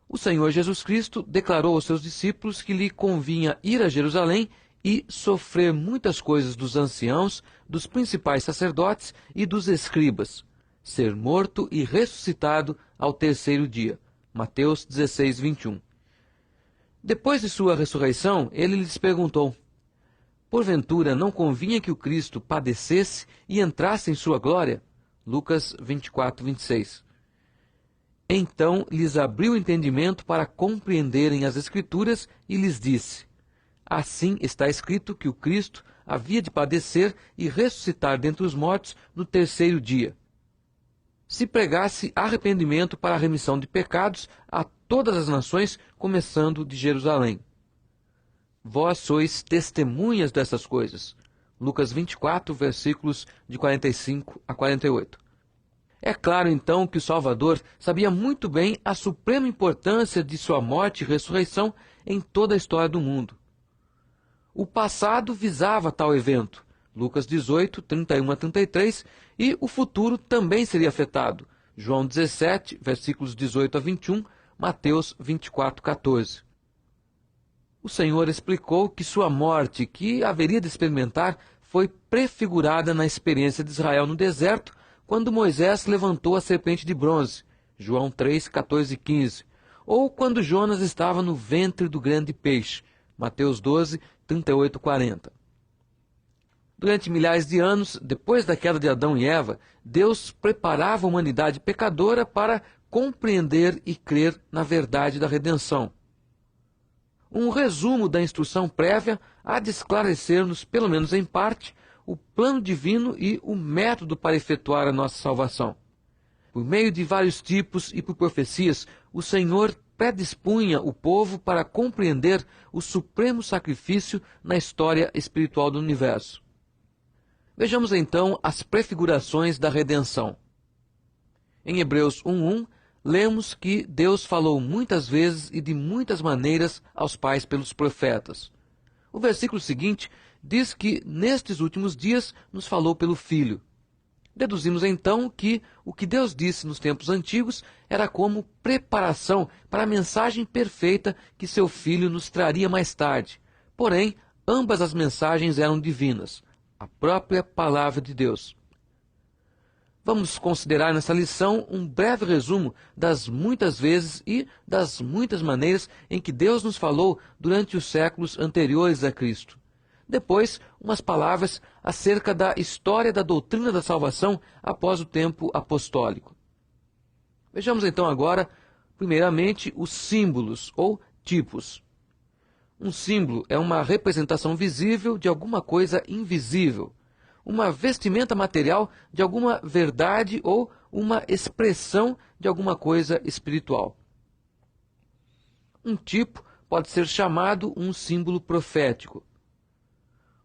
O Senhor Jesus Cristo declarou aos seus discípulos que lhe convinha ir a Jerusalém e sofrer muitas coisas dos anciãos, dos principais sacerdotes e dos escribas, ser morto e ressuscitado ao terceiro dia. Mateus 16, 21. Depois de sua ressurreição, ele lhes perguntou: porventura não convinha que o Cristo padecesse e entrasse em sua glória? Lucas 24, 26. Então lhes abriu o entendimento para compreenderem as Escrituras e lhes disse: assim está escrito que o Cristo havia de padecer e ressuscitar dentre os mortos no terceiro dia. Se pregasse arrependimento para a remissão de pecados a todas as nações, começando de Jerusalém. Vós sois testemunhas dessas coisas. Lucas 24, versículos de 45 a 48. É claro, então, que o Salvador sabia muito bem a suprema importância de sua morte e ressurreição em toda a história do mundo. O passado visava tal evento, Lucas 18, 31 a 33, e o futuro também seria afetado, João 17, versículos 18 a 21, Mateus 24, 14. O Senhor explicou que sua morte, que haveria de experimentar, foi prefigurada na experiência de Israel no deserto, quando Moisés levantou a serpente de bronze, João 3, 14 e 15, ou quando Jonas estava no ventre do grande peixe, Mateus 12, 38 e 40. Durante milhares de anos, depois da queda de Adão e Eva, Deus preparava a humanidade pecadora para compreender e crer na verdade da redenção. Um resumo da instrução prévia há de esclarecer-nos, pelo menos em parte, o plano divino e o método para efetuar a nossa salvação. Por meio de vários tipos e por profecias, o Senhor predispunha o povo para compreender o supremo sacrifício na história espiritual do universo. Vejamos então as prefigurações da redenção. Em Hebreus 1:1, lemos que Deus falou muitas vezes e de muitas maneiras aos pais pelos profetas. O versículo seguinte diz que nestes últimos dias nos falou pelo Filho. Deduzimos então que o que Deus disse nos tempos antigos era como preparação para a mensagem perfeita que seu Filho nos traria mais tarde. Porém, ambas as mensagens eram divinas, a própria palavra de Deus. Vamos considerar nessa lição um breve resumo das muitas vezes e das muitas maneiras em que Deus nos falou durante os séculos anteriores a Cristo. Depois, umas palavras acerca da história da doutrina da salvação após o tempo apostólico. Vejamos então agora, primeiramente, os símbolos ou tipos. Um símbolo é uma representação visível de alguma coisa invisível, uma vestimenta material de alguma verdade ou uma expressão de alguma coisa espiritual. Um tipo pode ser chamado um símbolo profético.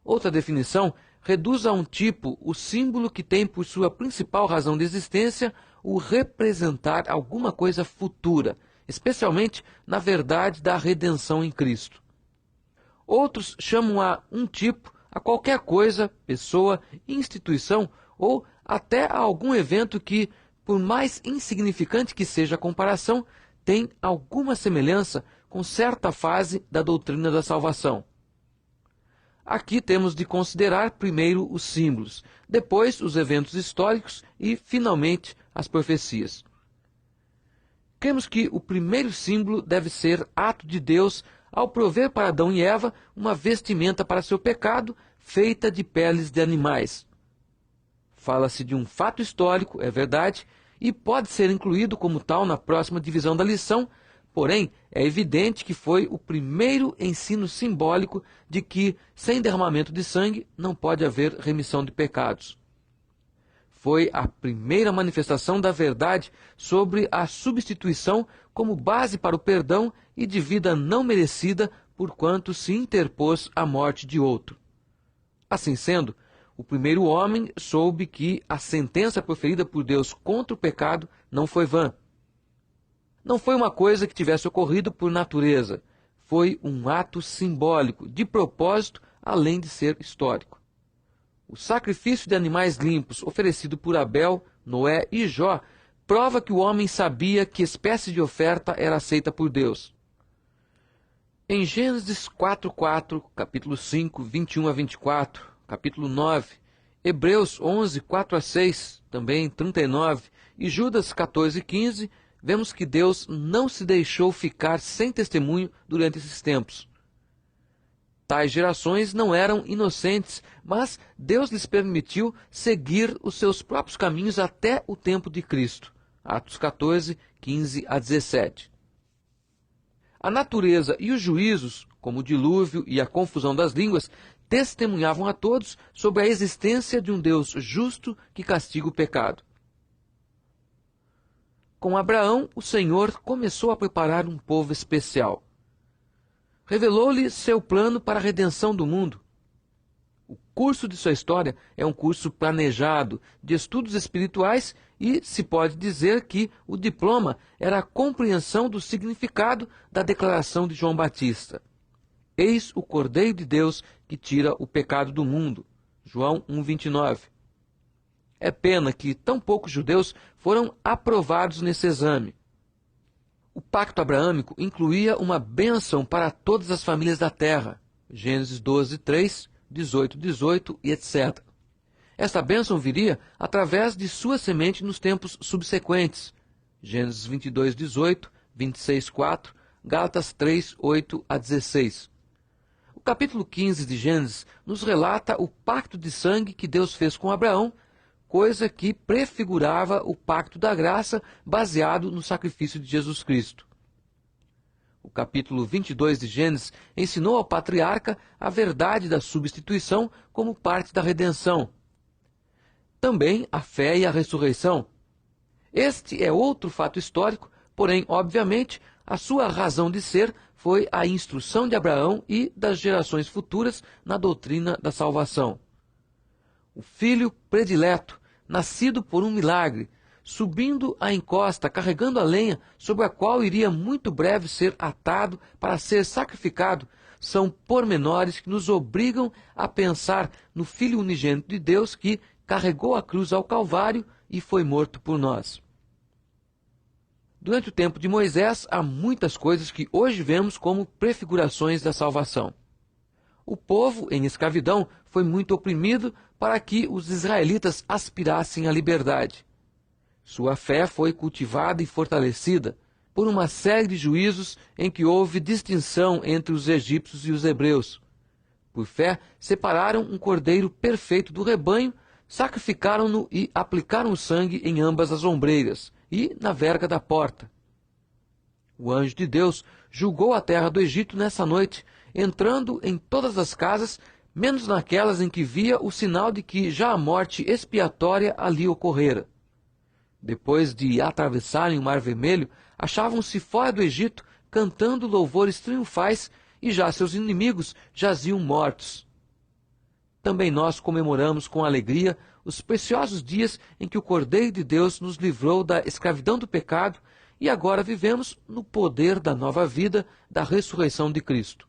Outra definição reduz a um tipo o símbolo que tem por sua principal razão de existência o representar alguma coisa futura, especialmente na verdade da redenção em Cristo. Outros chamam a um tipo a qualquer coisa, pessoa, instituição ou até a algum evento que, por mais insignificante que seja a comparação, tem alguma semelhança com certa fase da doutrina da salvação. Aqui temos de considerar primeiro os símbolos, depois os eventos históricos e, finalmente, as profecias. Cremos que o primeiro símbolo deve ser ato de Deus ao prover para Adão e Eva uma vestimenta para seu pecado feita de peles de animais. Fala-se de um fato histórico, é verdade, e pode ser incluído como tal na próxima divisão da lição, porém é evidente que foi o primeiro ensino simbólico de que, sem derramamento de sangue, não pode haver remissão de pecados. Foi a primeira manifestação da verdade sobre a substituição como base para o perdão e de vida não merecida porquanto se interpôs a morte de outro. Assim sendo, o primeiro homem soube que a sentença proferida por Deus contra o pecado não foi vã. Não foi uma coisa que tivesse ocorrido por natureza. Foi um ato simbólico, de propósito, além de ser histórico. O sacrifício de animais limpos oferecido por Abel, Noé e Jó prova que o homem sabia que espécie de oferta era aceita por Deus. Em Gênesis 4:4, capítulo 5, 21 a 24, capítulo 9, Hebreus 11, 4 a 6, também 39, e Judas 14:15, vemos que Deus não se deixou ficar sem testemunho durante esses tempos. Tais gerações não eram inocentes, mas Deus lhes permitiu seguir os seus próprios caminhos até o tempo de Cristo. Atos 14, 15 a 17. A natureza e os juízos, como o dilúvio e a confusão das línguas, testemunhavam a todos sobre a existência de um Deus justo que castiga o pecado. Com Abraão, o Senhor começou a preparar um povo especial. Revelou-lhe seu plano para a redenção do mundo. O curso de sua história é um curso planejado de estudos espirituais e se pode dizer que o diploma era a compreensão do significado da declaração de João Batista. Eis o Cordeiro de Deus que tira o pecado do mundo. João 1:29. É pena que tão poucos judeus foram aprovados nesse exame. O pacto abraâmico incluía uma bênção para todas as famílias da terra. Gênesis 12:3, 18:18 e etc. Esta bênção viria através de sua semente nos tempos subsequentes. Gênesis 22:18, 26:4, Gálatas 3:8 a 16. O capítulo 15 de Gênesis nos relata o pacto de sangue que Deus fez com Abraão, coisa que prefigurava o pacto da graça baseado no sacrifício de Jesus Cristo. O capítulo 22 de Gênesis ensinou ao patriarca a verdade da substituição como parte da redenção. Também a fé e a ressurreição. Este é outro fato histórico, porém, obviamente, a sua razão de ser foi a instrução de Abraão e das gerações futuras na doutrina da salvação. O filho predileto, nascido por um milagre, subindo a encosta, carregando a lenha sobre a qual iria muito breve ser atado para ser sacrificado, são pormenores que nos obrigam a pensar no Filho unigênito de Deus que carregou a cruz ao Calvário e foi morto por nós. Durante o tempo de Moisés, há muitas coisas que hoje vemos como prefigurações da salvação. O povo, em escravidão, foi muito oprimido para que os israelitas aspirassem à liberdade. Sua fé foi cultivada e fortalecida por uma série de juízos em que houve distinção entre os egípcios e os hebreus. Por fé, separaram um cordeiro perfeito do rebanho, sacrificaram-no e aplicaram o sangue em ambas as ombreiras e na verga da porta. O anjo de Deus julgou a terra do Egito nessa noite, entrando em todas as casas, menos naquelas em que via o sinal de que já a morte expiatória ali ocorrera. Depois de atravessarem o Mar Vermelho, achavam-se fora do Egito, cantando louvores triunfais, e já seus inimigos jaziam mortos. Também nós comemoramos com alegria os preciosos dias em que o Cordeiro de Deus nos livrou da escravidão do pecado e agora vivemos no poder da nova vida da ressurreição de Cristo.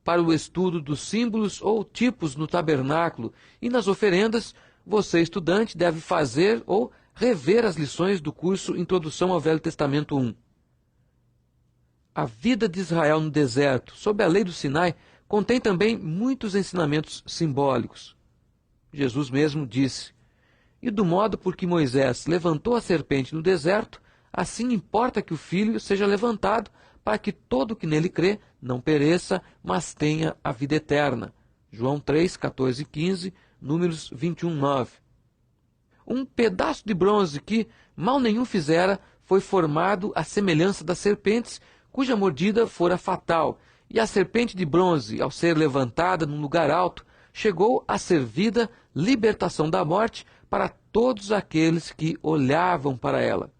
Para o estudo dos símbolos ou tipos no tabernáculo e nas oferendas, você, estudante, deve fazer ou rever as lições do curso Introdução ao Velho Testamento 1. A vida de Israel no deserto, sob a lei do Sinai, contém também muitos ensinamentos simbólicos. Jesus mesmo disse: "E do modo por que Moisés levantou a serpente no deserto, assim importa que o Filho seja levantado, para que todo o que nele crê não pereça, mas tenha a vida eterna." João 3, 14 e 15, Números 21, 9. Um pedaço de bronze que mal nenhum fizera foi formado à semelhança das serpentes, cuja mordida fora fatal, e a serpente de bronze, ao ser levantada num lugar alto, chegou a ser vida, libertação da morte para todos aqueles que olhavam para ela.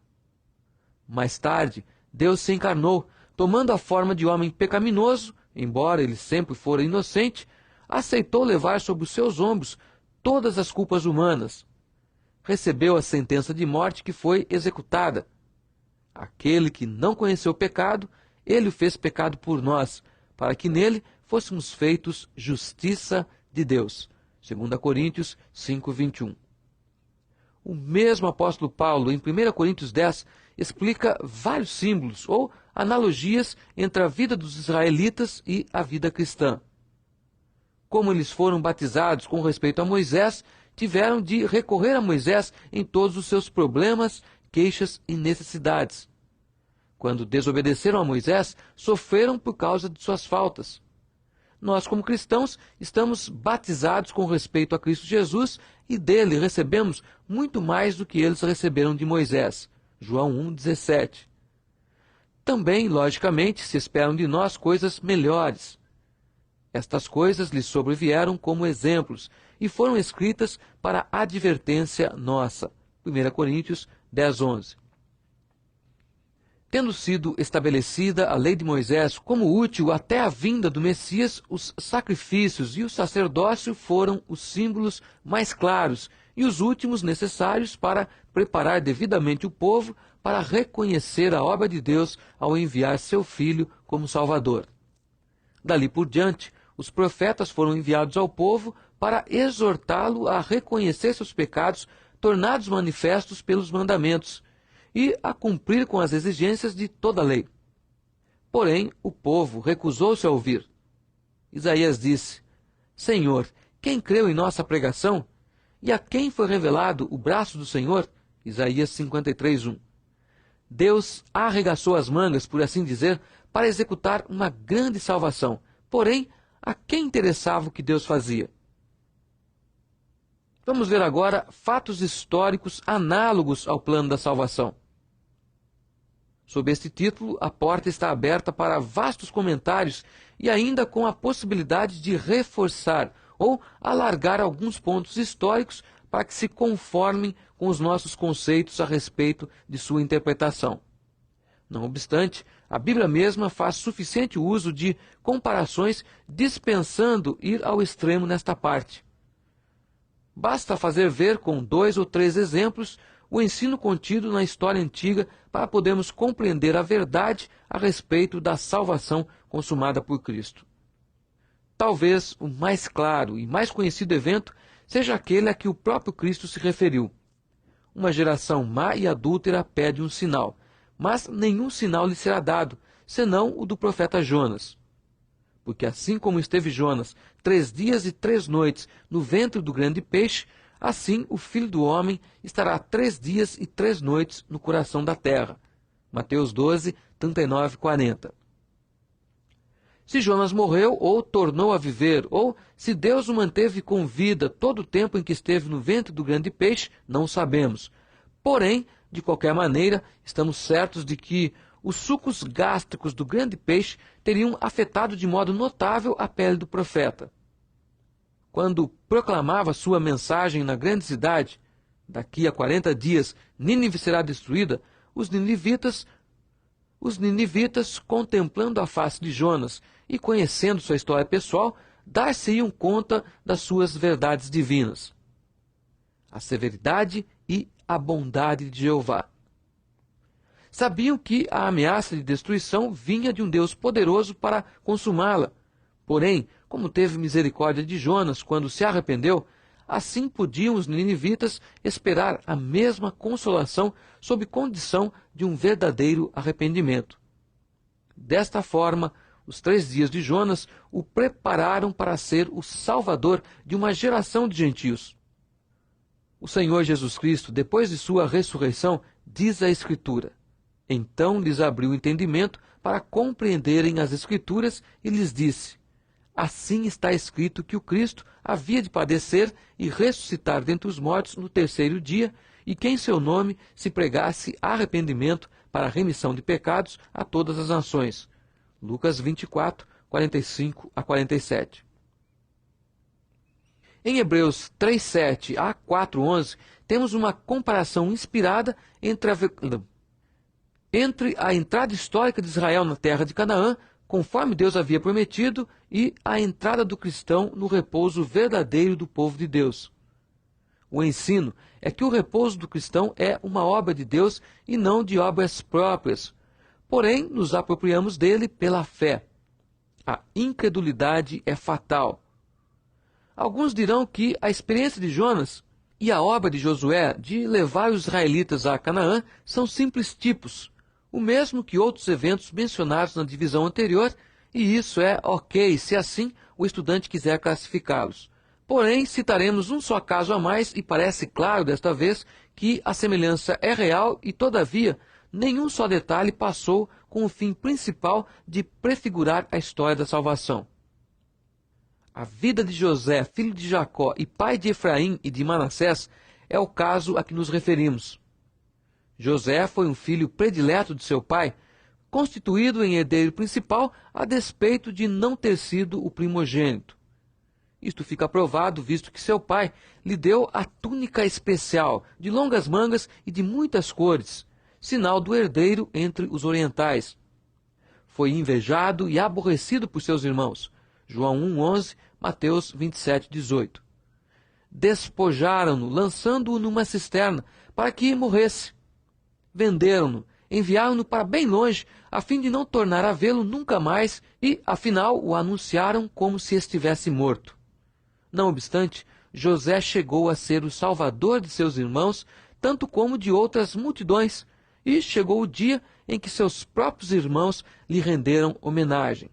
Mais tarde, Deus se encarnou, tomando a forma de homem pecaminoso, embora ele sempre fora inocente, aceitou levar sobre os seus ombros todas as culpas humanas. Recebeu a sentença de morte que foi executada. Aquele que não conheceu o pecado, ele o fez pecado por nós, para que nele fôssemos feitos justiça de Deus. 2 Coríntios 5, 21. O mesmo apóstolo Paulo, em 1 Coríntios 10, explica vários símbolos ou analogias entre a vida dos israelitas e a vida cristã. Como eles foram batizados com respeito a Moisés, tiveram de recorrer a Moisés em todos os seus problemas, queixas e necessidades. Quando desobedeceram a Moisés, sofreram por causa de suas faltas. Nós, como cristãos, estamos batizados com respeito a Cristo Jesus e dele recebemos muito mais do que eles receberam de Moisés. João 1,17. Também, logicamente, se esperam de nós coisas melhores. Estas coisas lhes sobrevieram como exemplos e foram escritas para advertência nossa. 1 Coríntios 10:11. Tendo sido estabelecida a lei de Moisés como útil até a vinda do Messias, os sacrifícios e o sacerdócio foram os símbolos mais claros e os últimos necessários para preparar devidamente o povo para reconhecer a obra de Deus ao enviar seu Filho como Salvador. Dali por diante, os profetas foram enviados ao povo para exortá-lo a reconhecer seus pecados, tornados manifestos pelos mandamentos, e a cumprir com as exigências de toda a lei. Porém, o povo recusou-se a ouvir. Isaías disse: Senhor, quem creu em nossa pregação? E a quem foi revelado o braço do Senhor? Isaías 53:1. Deus arregaçou as mangas, por assim dizer, para executar uma grande salvação. Porém, a quem interessava o que Deus fazia? Vamos ver agora fatos históricos análogos ao plano da salvação. Sob este título, a porta está aberta para vastos comentários e ainda com a possibilidade de reforçar ou alargar alguns pontos históricos para que se conformem com os nossos conceitos a respeito de sua interpretação. Não obstante, a Bíblia mesma faz suficiente uso de comparações, dispensando ir ao extremo nesta parte. Basta fazer ver com 2 ou 3 exemplos o ensino contido na história antiga para podermos compreender a verdade a respeito da salvação consumada por Cristo. Talvez o mais claro e mais conhecido evento seja aquele a que o próprio Cristo se referiu. Uma geração má e adúltera pede um sinal, mas nenhum sinal lhe será dado, senão o do profeta Jonas. Porque assim como esteve Jonas 3 dias e 3 noites no ventre do grande peixe, assim o Filho do Homem estará 3 dias e 3 noites no coração da terra. Mateus 12, 39 e 40. Se Jonas morreu ou tornou a viver, ou se Deus o manteve com vida todo o tempo em que esteve no ventre do grande peixe, não sabemos. Porém, de qualquer maneira, estamos certos de que os sucos gástricos do grande peixe teriam afetado de modo notável a pele do profeta. Quando proclamava sua mensagem na grande cidade, daqui a 40 dias Nínive será destruída, os ninivitas, contemplando a face de Jonas e conhecendo sua história pessoal, dar-se-iam conta das suas verdades divinas. A severidade e a bondade de Jeová. Sabiam que a ameaça de destruição vinha de um Deus poderoso para consumá-la. Porém, como teve misericórdia de Jonas quando se arrependeu, assim podiam os ninivitas esperar a mesma consolação sob condição de um verdadeiro arrependimento. Desta forma, os 3 dias de Jonas o prepararam para ser o salvador de uma geração de gentios. O Senhor Jesus Cristo, depois de sua ressurreição, diz a Escritura: então lhes abriu o entendimento para compreenderem as Escrituras e lhes disse: assim está escrito que o Cristo havia de padecer e ressuscitar dentre os mortos no 3º dia, e que em seu nome se pregasse arrependimento para a remissão de pecados a todas as nações. Lucas 24, 45 a 47. Em Hebreus 3:7 a 4:11, temos uma comparação inspirada entre a entrada histórica de Israel na terra de Canaã, conforme Deus havia prometido, e a entrada do cristão no repouso verdadeiro do povo de Deus. O ensino é que o repouso do cristão é uma obra de Deus e não de obras próprias. Porém, nos apropriamos dele pela fé. A incredulidade é fatal. Alguns dirão que a experiência de Jonas e a obra de Josué de levar os israelitas a Canaã são simples tipos, o mesmo que outros eventos mencionados na divisão anterior, e isso é ok se assim o estudante quiser classificá-los. Porém, citaremos um só caso a mais e parece claro desta vez que a semelhança é real e, todavia, nenhum só detalhe passou com o fim principal de prefigurar a história da salvação. A vida de José, filho de Jacó e pai de Efraim e de Manassés, é o caso a que nos referimos. José foi um filho predileto de seu pai, constituído em herdeiro principal a despeito de não ter sido o primogênito. Isto fica provado visto que seu pai lhe deu a túnica especial, de longas mangas e de muitas cores, sinal do herdeiro entre os orientais. Foi invejado e aborrecido por seus irmãos. João 1:11, Mateus 27:18. Despojaram-no, lançando-o numa cisterna, para que morresse. Venderam-no, enviaram-no para bem longe, a fim de não tornar a vê-lo nunca mais, e, afinal, o anunciaram como se estivesse morto. Não obstante, José chegou a ser o salvador de seus irmãos, tanto como de outras multidões, e chegou o dia em que seus próprios irmãos lhe renderam homenagem.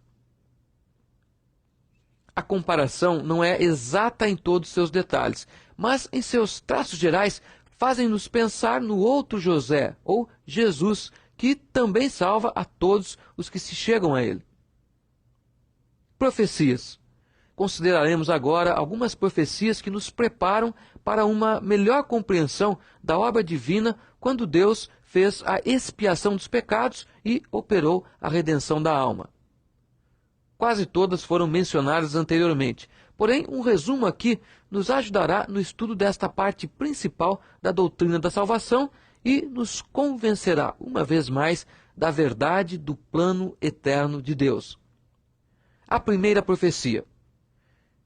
A comparação não é exata em todos seus detalhes, mas em seus traços gerais fazem-nos pensar no outro José, ou Jesus, que também salva a todos os que se chegam a ele. Profecias. Consideraremos agora algumas profecias que nos preparam para uma melhor compreensão da obra divina quando Deus fez a expiação dos pecados e operou a redenção da alma. Quase todas foram mencionadas anteriormente, porém um resumo aqui nos ajudará no estudo desta parte principal da doutrina da salvação e nos convencerá, uma vez mais, da verdade do plano eterno de Deus. A primeira profecia.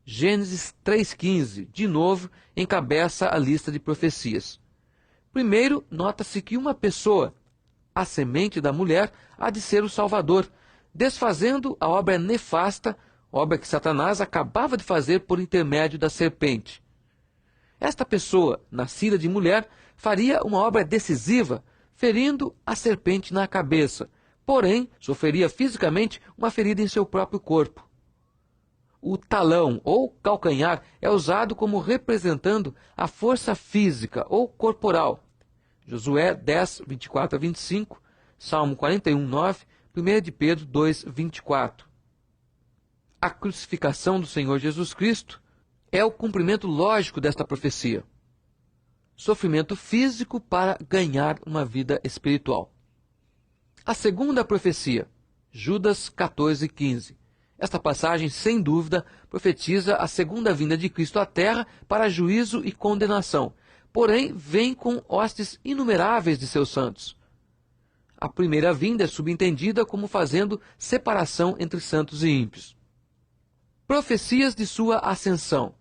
Gênesis 3,15, de novo, encabeça a lista de profecias. Primeiro, nota-se que uma pessoa, a semente da mulher, há de ser o Salvador, desfazendo a obra nefasta, obra que Satanás acabava de fazer por intermédio da serpente. Esta pessoa, nascida de mulher, faria uma obra decisiva, ferindo a serpente na cabeça, porém, sofreria fisicamente uma ferida em seu próprio corpo. O talão ou calcanhar é usado como representando a força física ou corporal. Josué 10, 24 a 25, Salmo 41, 9, 1 de Pedro 2, 24. A crucificação do Senhor Jesus Cristo é o cumprimento lógico desta profecia. Sofrimento físico para ganhar uma vida espiritual. A segunda profecia, Judas 14, 15. Esta passagem, sem dúvida, profetiza a segunda vinda de Cristo à Terra para juízo e condenação, porém vem com hostes inumeráveis de seus santos. A primeira vinda é subentendida como fazendo separação entre santos e ímpios. Profecias de sua ascensão.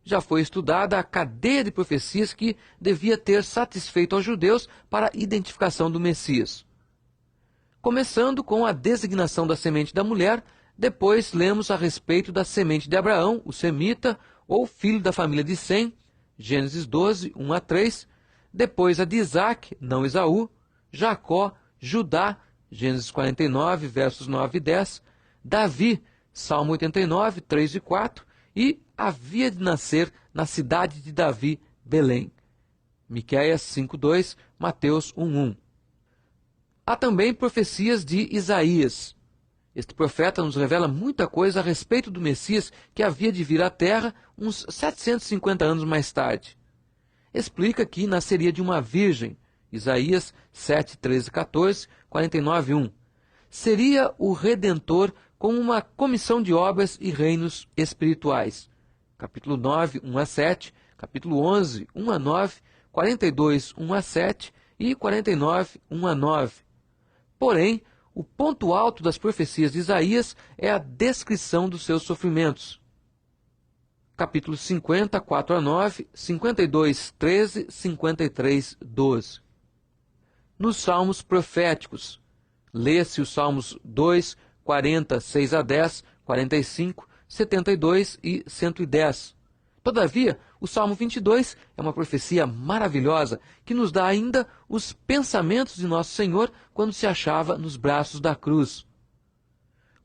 Já foi estudada a cadeia de profecias que devia ter satisfeito aos judeus para a identificação do Messias. Começando com a designação da semente da mulher, depois lemos a respeito da semente de Abraão, o semita, ou filho da família de Sem, Gênesis 12, 1 a 3, depois a de Isaac, não Esaú, Jacó, Judá, Gênesis 49, versos 9 e 10, Davi, Salmo 89, 3 e 4, e havia de nascer na cidade de Davi, Belém. Miqueias 5:2, Mateus 1:1. Há também profecias de Isaías. Este profeta nos revela muita coisa a respeito do Messias que havia de vir à Terra uns 750 anos mais tarde. Explica que nasceria de uma virgem, Isaías 7, 13 e 14, 49:1. Seria o Redentor com uma comissão de obras e reinos espirituais. Capítulo 9, 1 a 7, capítulo 11, 1 a 9, 42, 1 a 7 e 49, 1 a 9. Porém, o ponto alto das profecias de Isaías é a descrição dos seus sofrimentos. Capítulos 50, 4 a 9, 52, 13, 53, 12. Nos Salmos proféticos, lê-se os Salmos 2, 40, 6 a 10, 45, 72 e 110. Todavia, O Salmo 22 é uma profecia maravilhosa que nos dá ainda os pensamentos de Nosso Senhor quando se achava nos braços da cruz.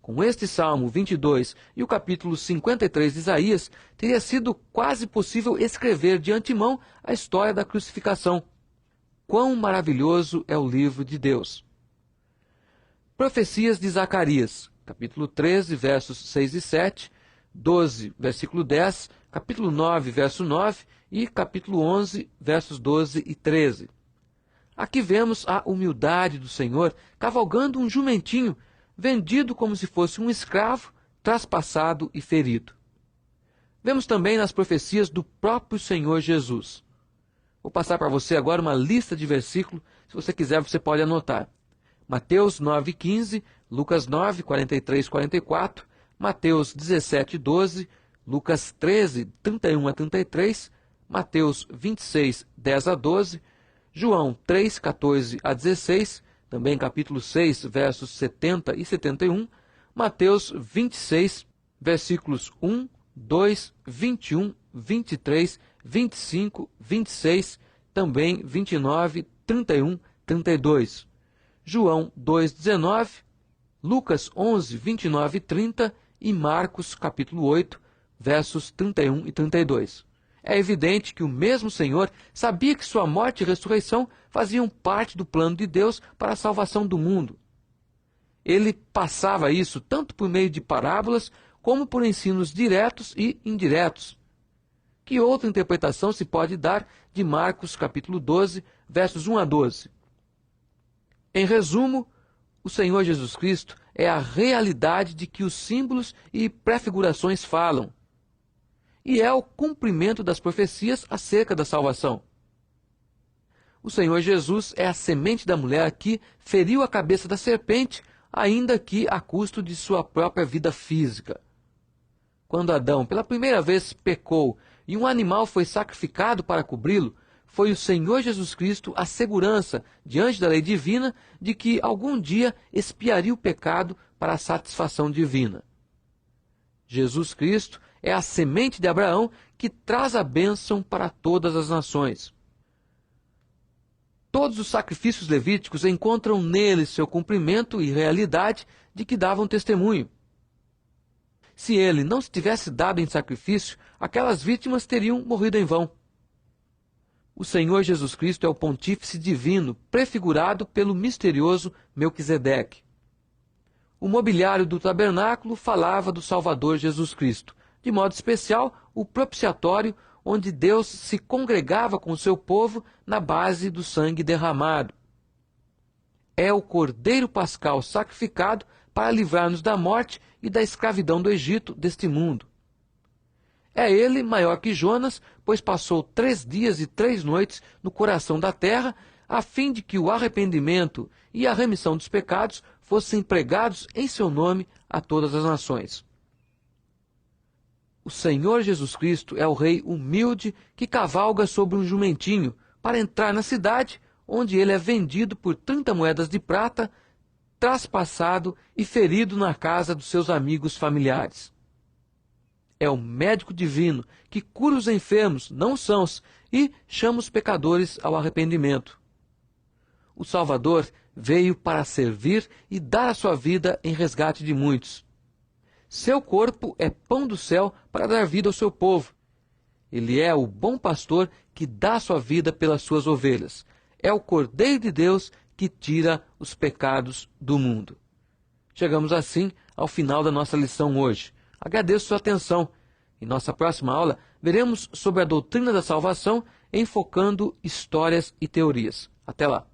Com este Salmo 22 e o capítulo 53 de Isaías, teria sido quase possível escrever de antemão a história da crucificação. Quão maravilhoso é o livro de Deus! Profecias de Zacarias, capítulo 13, versos 6 e 7, 12, versículo 10, capítulo 9, verso 9 e capítulo 11, versos 12 e 13. Aqui vemos a humildade do Senhor cavalgando um jumentinho, vendido como se fosse um escravo, traspassado e ferido. Vemos também nas profecias do próprio Senhor Jesus. Vou passar para você agora uma lista de versículos, se você quiser você pode anotar. Mateus 9:15, Lucas 9, 43, 44, Mateus 17, 12, Lucas 13, 31 a 33, Mateus 26, 10 a 12, João 3, 14 a 16, também capítulo 6, versos 70 e 71, Mateus 26, versículos 1, 2, 21, 23, 25, 26, também 29, 31, 32. João 2,19, Lucas 11, 29 e 30 e Marcos capítulo 8, versos 31 e 32. É evidente que o mesmo Senhor sabia que sua morte e ressurreição faziam parte do plano de Deus para a salvação do mundo. Ele passava isso tanto por meio de parábolas como por ensinos diretos e indiretos. Que outra interpretação se pode dar de Marcos capítulo 12, versos 1 a 12? Em resumo, o Senhor Jesus Cristo é a realidade de que os símbolos e prefigurações falam, e é o cumprimento das profecias acerca da salvação. O Senhor Jesus é a semente da mulher que feriu a cabeça da serpente, ainda que a custo de sua própria vida física. Quando Adão pela primeira vez pecou e um animal foi sacrificado para cobri-lo, foi o Senhor Jesus Cristo a segurança, diante da lei divina, de que algum dia expiaria o pecado para a satisfação divina. Jesus Cristo é a semente de Abraão que traz a bênção para todas as nações. Todos os sacrifícios levíticos encontram nele seu cumprimento e realidade de que davam testemunho. Se ele não se tivesse dado em sacrifício, aquelas vítimas teriam morrido em vão. O Senhor Jesus Cristo é o pontífice divino, prefigurado pelo misterioso Melquisedeque. O mobiliário do tabernáculo falava do Salvador Jesus Cristo, de modo especial o propiciatório, onde Deus se congregava com o seu povo na base do sangue derramado. É o Cordeiro Pascal sacrificado para livrar-nos da morte e da escravidão do Egito, deste mundo. É ele maior que Jonas, pois passou 3 dias e 3 noites no coração da terra, a fim de que o arrependimento e a remissão dos pecados fossem pregados em seu nome a todas as nações. O Senhor Jesus Cristo é o Rei humilde que cavalga sobre um jumentinho para entrar na cidade, onde ele é vendido por 30 moedas de prata, traspassado e ferido na casa dos seus amigos familiares. É o médico divino que cura os enfermos, não sãos, e chama os pecadores ao arrependimento. O Salvador veio para servir e dar a sua vida em resgate de muitos. Seu corpo é pão do céu para dar vida ao seu povo. Ele é o bom pastor que dá a sua vida pelas suas ovelhas. É o Cordeiro de Deus que tira os pecados do mundo. Chegamos assim ao final da nossa lição hoje. Agradeço sua atenção. Em nossa próxima aula, veremos sobre a doutrina da salvação, enfocando histórias e teorias. Até lá!